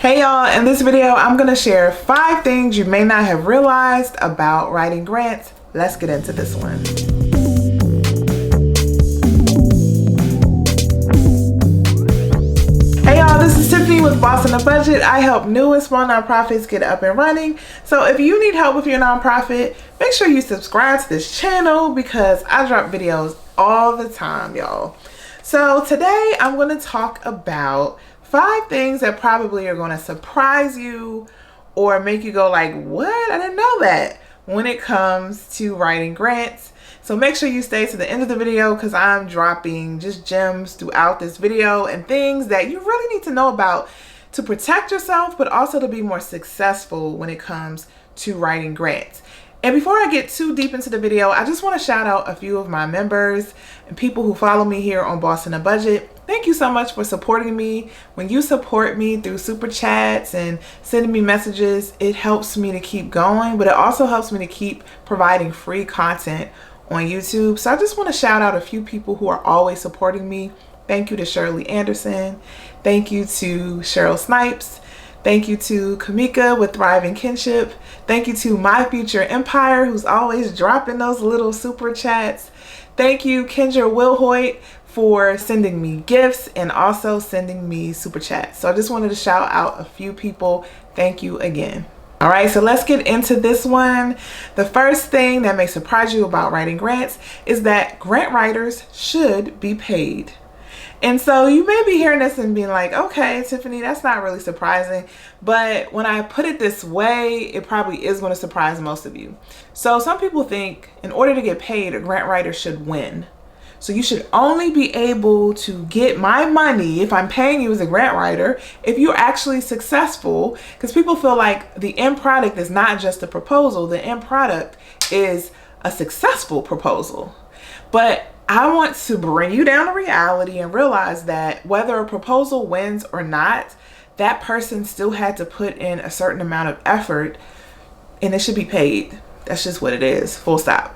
Hey y'all, in this video I'm going to share 5 things you may not have realized about writing grants. Let's get into this one. Hey y'all, this is Tiffany with Boss on a Budget. I help new and small nonprofits get up and running. So if you need help with your nonprofit, make sure you subscribe to this channel because I drop videos all the time, y'all. So today I'm going to talk about 5 things that probably are going to surprise you or make you go like, what? I didn't know that, when it comes to writing grants. So make sure you stay to the end of the video because I'm dropping just gems throughout this video and things that you really need to know about to protect yourself, but also to be more successful when it comes to writing grants. And before I get too deep into the video, I just want to shout out a few of my members and people who follow me here on Boss on a Budget. Thank you so much for supporting me. When you support me through super chats and sending me messages, it helps me to keep going, but it also helps me to keep providing free content on YouTube. So I just want to shout out a few people who are always supporting me. Thank you to Shirley Anderson. Thank you to Cheryl Snipes. Thank you to Kamika with Thriving Kinship. Thank you to My Future Empire, who's always dropping those little super chats. Thank you, Kendra Wilhoit, for sending me gifts and also sending me super chats. So I just wanted to shout out a few people. Thank you again. All right, so let's get into this one. The first thing that may surprise you about writing grants is that grant writers should be paid. And so you may be hearing this and being like, okay, Tiffany, that's not really surprising. But when I put it this way, it probably is going to surprise most of you. So some people think in order to get paid, a grant writer should win. So you should only be able to get my money if I'm paying you as a grant writer if you're actually successful, because people feel like the end product is not just a proposal. The end product is a successful proposal. But I want to bring you down to reality and realize that whether a proposal wins or not, that person still had to put in a certain amount of effort and it should be paid. That's just what it is, full stop.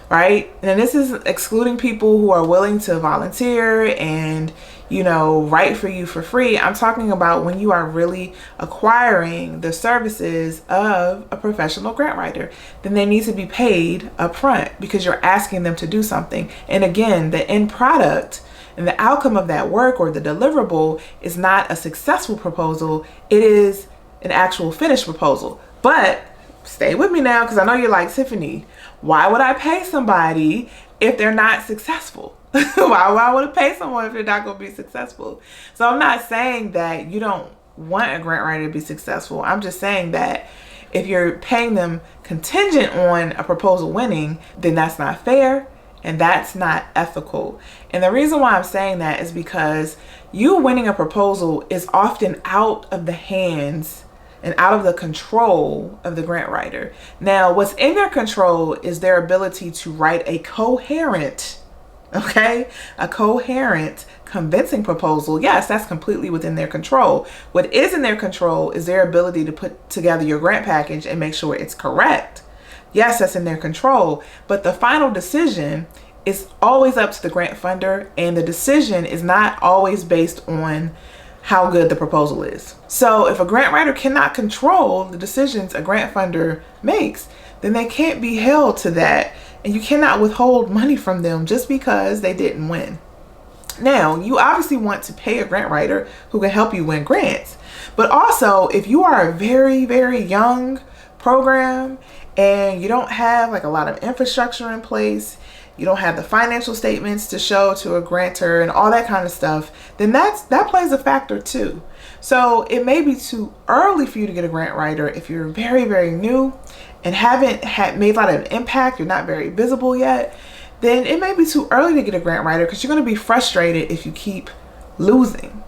Right? And this is excluding people who are willing to volunteer and, write for you for free. I'm talking about when you are really acquiring the services of a professional grant writer, then they need to be paid up front because you're asking them to do something. And again, the end product and the outcome of that work or the deliverable is not a successful proposal. It is an actual finished proposal. But stay with me now because I know you're like, Tiffany, why would I pay somebody if they're not successful? Why would I pay someone if they're not going to be successful? So I'm not saying that you don't want a grant writer to be successful. I'm just saying that if you're paying them contingent on a proposal winning, then that's not fair and that's not ethical. And the reason why I'm saying that is because you winning a proposal is often out of the hands and out of the control of the grant writer. Now, what's in their control is their ability to write a coherent, convincing proposal. Yes, that's completely within their control. What is in their control is their ability to put together your grant package and make sure it's correct. Yes, that's in their control, but the final decision is always up to the grant funder, and the decision is not always based on how good the proposal is. So if a grant writer cannot control the decisions a grant funder makes, then they can't be held to that, and you cannot withhold money from them just because they didn't win. Now, you obviously want to pay a grant writer who can help you win grants, but also if you are a very, very young program and you don't have like a lot of infrastructure in place, you don't have the financial statements to show to a grantor and all that kind of stuff, then that plays a factor too. So it may be too early for you to get a grant writer if you're very, very new and haven't made a lot of impact, you're not very visible yet, then it may be too early to get a grant writer because you're going to be frustrated if you keep losing.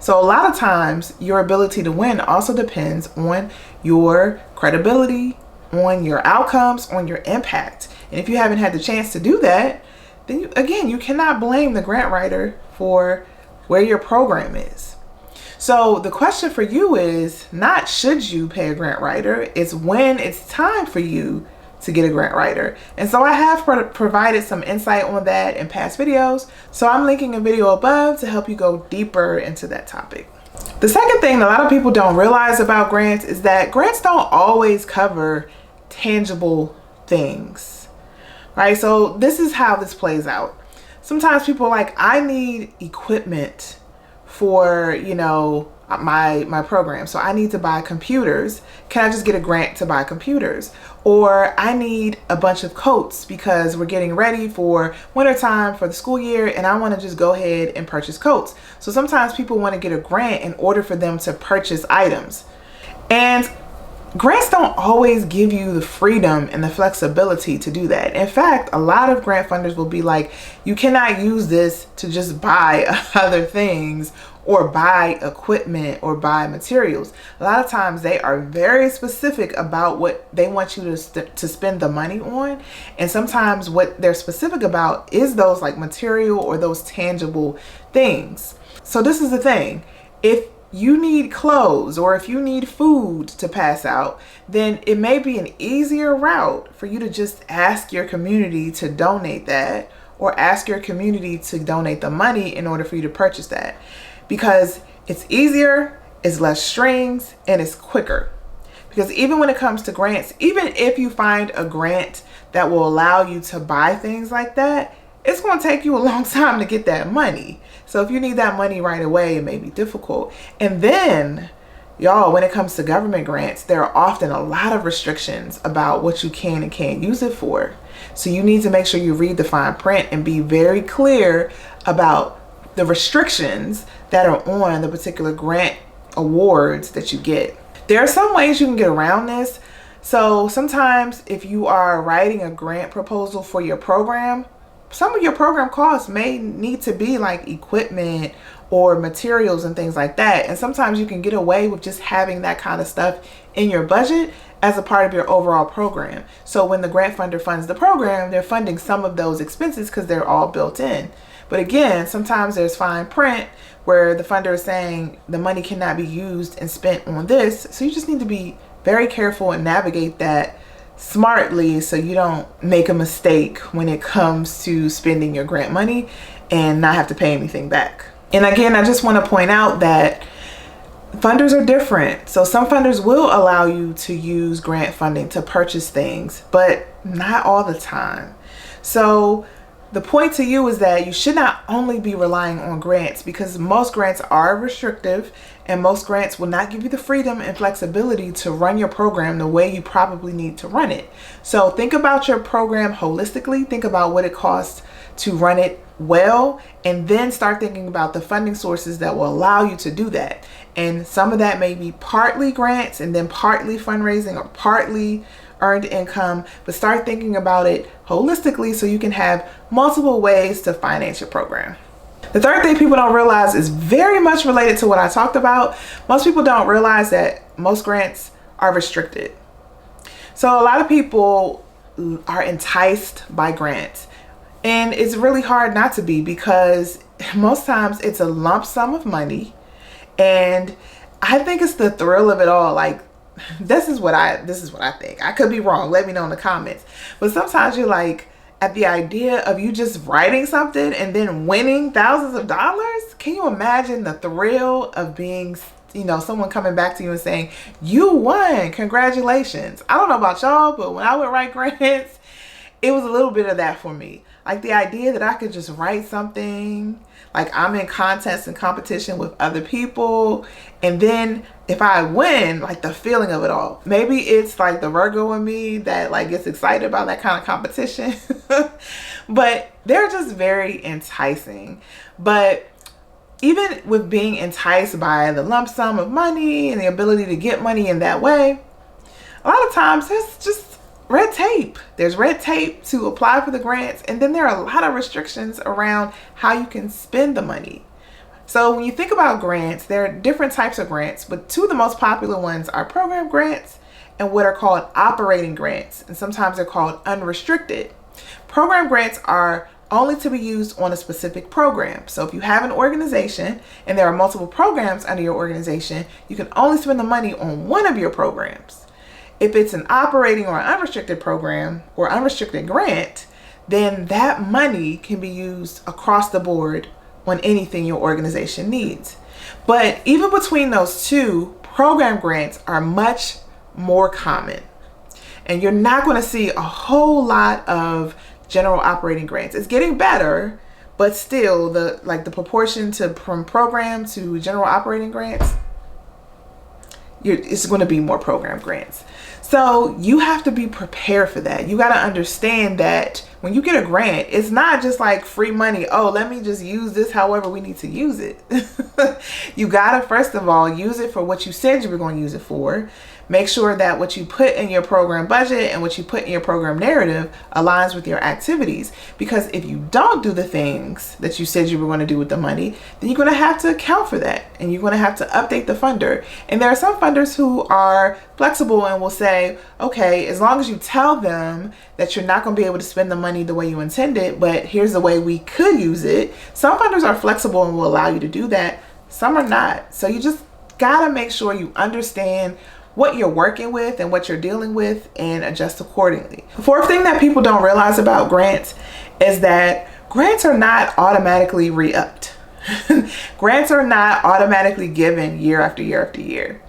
So a lot of times your ability to win also depends on your credibility, on your outcomes, on your impact. And if you haven't had the chance to do that, then you cannot blame the grant writer for where your program is. So the question for you is not should you pay a grant writer, it's when it's time for you to get a grant writer. And so I have provided some insight on that in past videos. So I'm linking a video above to help you go deeper into that topic. The second thing a lot of people don't realize about grants is that grants don't always cover tangible things, right? So this is how this plays out. Sometimes people are like, I need equipment for, my program. So I need to buy computers. Can I just get a grant to buy computers? Or I need a bunch of coats because we're getting ready for wintertime for the school year and I want to just go ahead and purchase coats. So sometimes people want to get a grant in order for them to purchase items. And grants don't always give you the freedom and the flexibility to do that. In fact, a lot of grant funders will be like, you cannot use this to just buy other things or buy equipment or buy materials. A lot of times they are very specific about what they want you to spend the money on. And sometimes what they're specific about is those like material or those tangible things. So this is the thing. If you need clothes or if you need food to pass out, then it may be an easier route for you to just ask your community to donate that, or ask your community to donate the money in order for you to purchase that, because it's easier, it's less strings, and it's quicker. Because even when it comes to grants, even if you find a grant that will allow you to buy things like that, it's going to take you a long time to get that money. So if you need that money right away, it may be difficult. And then, y'all, when it comes to government grants, there are often a lot of restrictions about what you can and can't use it for. So you need to make sure you read the fine print and be very clear about the restrictions that are on the particular grant awards that you get. There are some ways you can get around this. So sometimes if you are writing a grant proposal for your program, some of your program costs may need to be like equipment or materials and things like that. And sometimes you can get away with just having that kind of stuff in your budget as a part of your overall program. So when the grant funder funds the program, they're funding some of those expenses because they're all built in. But again, sometimes there's fine print where the funder is saying the money cannot be used and spent on this. So you just need to be very careful and navigate that smartly so you don't make a mistake when it comes to spending your grant money and not have to pay anything back. And again, I just want to point out that funders are different. So some funders will allow you to use grant funding to purchase things, but not all the time. So the point to you is that you should not only be relying on grants, because most grants are restrictive and most grants will not give you the freedom and flexibility to run your program the way you probably need to run it. So think about your program holistically. Think about what it costs to run it well, and then start thinking about the funding sources that will allow you to do that. And some of that may be partly grants and then partly fundraising or partly earned income, but start thinking about it holistically so you can have multiple ways to finance your program. The third thing people don't realize is very much related to what I talked about. Most people don't realize that most grants are restricted. So a lot of people are enticed by grants, and it's really hard not to be, because most times it's a lump sum of money, and I think it's the thrill of it all. Like, this is what I think. I could be wrong. Let me know in the comments. But sometimes you're like, at the idea of you just writing something and then winning thousands of dollars. Can you imagine the thrill of being, someone coming back to you and saying, you won, congratulations. I don't know about y'all, but when I would write grants, it was a little bit of that for me. Like the idea that I could just write something, like I'm in contests and competition with other people, and then if I win, like the feeling of it all. Maybe it's like the Virgo in me that like gets excited about that kind of competition, but they're just very enticing. But even with being enticed by the lump sum of money and the ability to get money in that way, a lot of times there's just red tape. There's red tape to apply for the grants, and then there are a lot of restrictions around how you can spend the money. So when you think about grants, there are different types of grants, but two of the most popular ones are program grants and what are called operating grants, and sometimes they're called unrestricted. Program grants are only to be used on a specific program. So if you have an organization and there are multiple programs under your organization, you can only spend the money on one of your programs. If it's an operating or unrestricted program or unrestricted grant, then that money can be used across the board on anything your organization needs. But even between those two, program grants are much more common. And you're not going to see a whole lot of general operating grants. It's getting better, but still the proportion from program to general operating grants, it's going to be more program grants. So you have to be prepared for that. You got to understand that when you get a grant, it's not just like free money. Oh, let me just use this however we need to use it. You got to, first of all, use it for what you said you were going to use it for. Make sure that what you put in your program budget and what you put in your program narrative aligns with your activities. Because if you don't do the things that you said you were going to do with the money, then you're going to have to account for that. And you're going to have to update the funder. And there are some funders who are flexible and will say, okay, as long as you tell them that you're not going to be able to spend the money the way you intended, but here's the way we could use it. Some funders are flexible and will allow you to do that. Some are not. So you just got to make sure you understand what you're working with and what you're dealing with and adjust accordingly. The fourth thing that people don't realize about grants is that grants are not automatically re-upped. Grants are not automatically given year after year after year.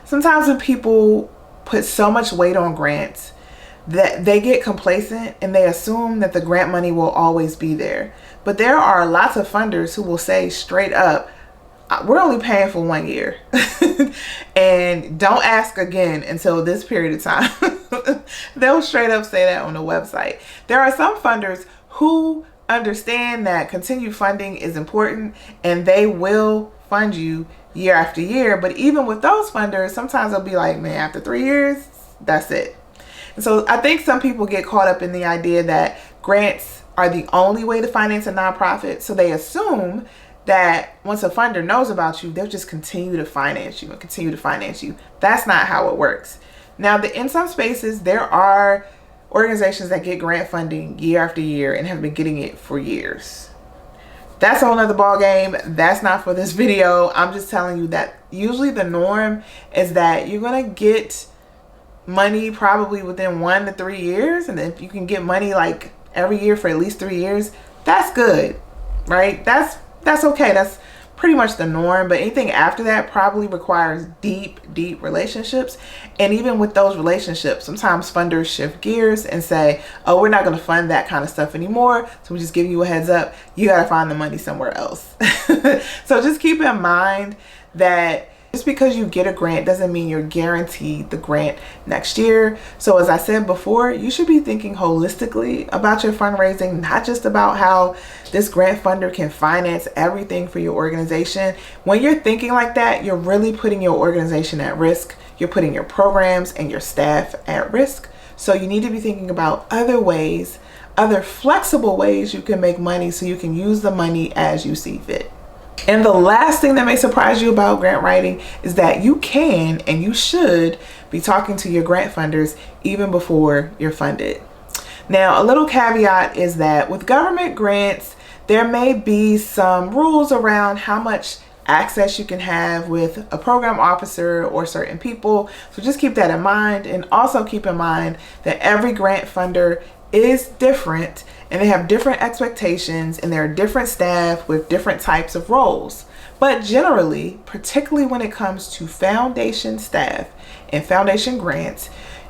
Sometimes when people put so much weight on grants that they get complacent and they assume that the grant money will always be there. But there are lots of funders who will say straight up, we're only paying for 1 year and don't ask again until this period of time. They'll straight up say that on the website. There are some funders who understand that continued funding is important and they will fund you year after year. But even with those funders, sometimes they'll be like, man, after 3 years, that's it. And so I think some people get caught up in the idea that grants are the only way to finance a nonprofit. So they assume that once a funder knows about you, they'll just continue to finance you and continue to finance you. That's not how it works. Now, in some spaces, there are organizations that get grant funding year after year and have been getting it for years. That's a whole nother ball game. That's not for this video. I'm just telling you that usually the norm is that you're going to get money probably within 1 to 3 years. And if you can get money like every year for at least 3 years, that's good, right? That's okay. That's pretty much the norm. But anything after that probably requires deep relationships. And even with those relationships, sometimes funders shift gears and say, oh, we're not going to fund that kind of stuff anymore. So we just give you a heads up. You got to find the money somewhere else. So just keep in mind that just because you get a grant doesn't mean you're guaranteed the grant next year. So as I said before, you should be thinking holistically about your fundraising, not just about how this grant funder can finance everything for your organization. When you're thinking like that, you're really putting your organization at risk. You're putting your programs and your staff at risk. So you need to be thinking about other ways, other flexible ways you can make money so you can use the money as you see fit. And the last thing that may surprise you about grant writing is that you can and you should be talking to your grant funders even before you're funded. Now, a little caveat is that with government grants, there may be some rules around how much access you can have with a program officer or certain people. So just keep that in mind, and also keep in mind that every grant funder is different and they have different expectations and there are different staff with different types of roles. But generally, particularly when it comes to foundation staff and foundation grants,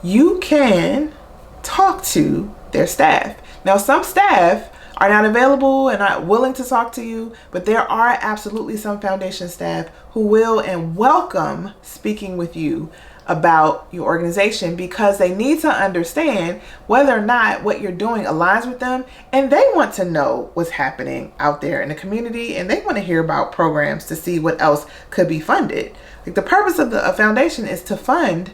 you can talk to their staff. Now, some staff are not available and not willing to talk to you, but there are absolutely some foundation staff who will and welcome speaking with you about your organization, because they need to understand whether or not what you're doing aligns with them, and they want to know what's happening out there in the community, and they want to hear about programs to see what else could be funded. Like, the purpose of a foundation is to fund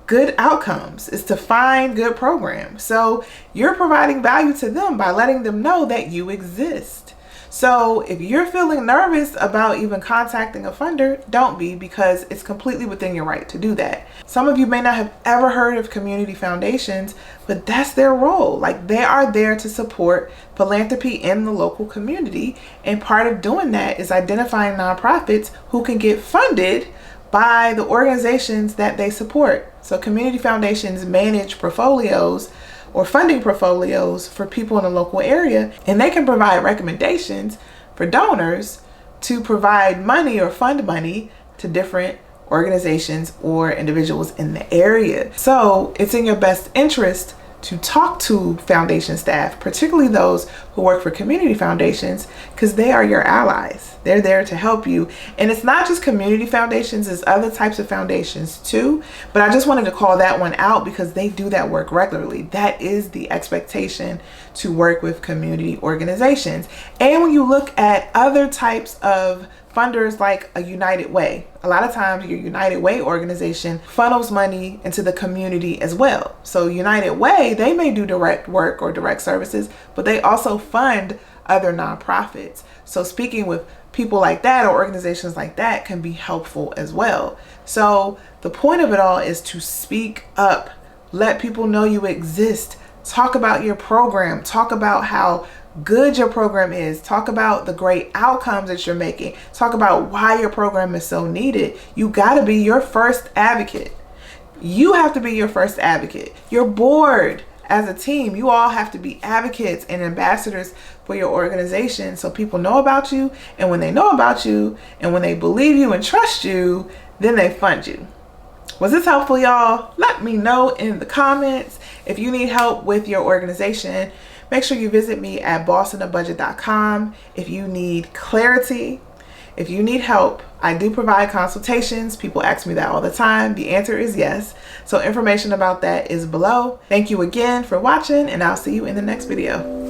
good outcomes, is to find good programs. So you're providing value to them by letting them know that you exist. So if you're feeling nervous about even contacting a funder, don't be, because it's completely within your right to do that. Some of you may not have ever heard of community foundations, but that's their role. Like, they are there to support philanthropy in the local community. And part of doing that is identifying nonprofits who can get funded by the organizations that they support. So community foundations manage portfolios or funding portfolios for people in the local area, and they can provide recommendations for donors to provide money or fund money to different organizations or individuals in the area. So it's in your best interest to talk to foundation staff, particularly those who work for community foundations, because they are your allies. They're there to help you. And it's not just community foundations, it's other types of foundations too. But I just wanted to call that one out because they do that work regularly. That is the expectation to work with community organizations. And when you look at other types of funders like a United Way, a lot of times your United Way organization funnels money into the community as well. So United Way, they may do direct work or direct services, but they also fund other nonprofits. So speaking with people like that or organizations like that can be helpful as well. So the point of it all is to speak up, let people know you exist, talk about your program, talk about how good your program is, talk about the great outcomes that you're making, talk about why your program is so needed. You got to be your first advocate. You have to be your first advocate. Your board, as a team, you all have to be advocates and ambassadors for your organization so people know about you. And when they know about you and when they believe you and trust you, then they fund you. Was this helpful, y'all? Let me know in the comments. If you need help with your organization, make sure you visit me at bossonabudget.com. If you need clarity, if you need help, I do provide consultations. People ask me that all the time. The answer is yes. So information about that is below. Thank you again for watching, and I'll see you in the next video.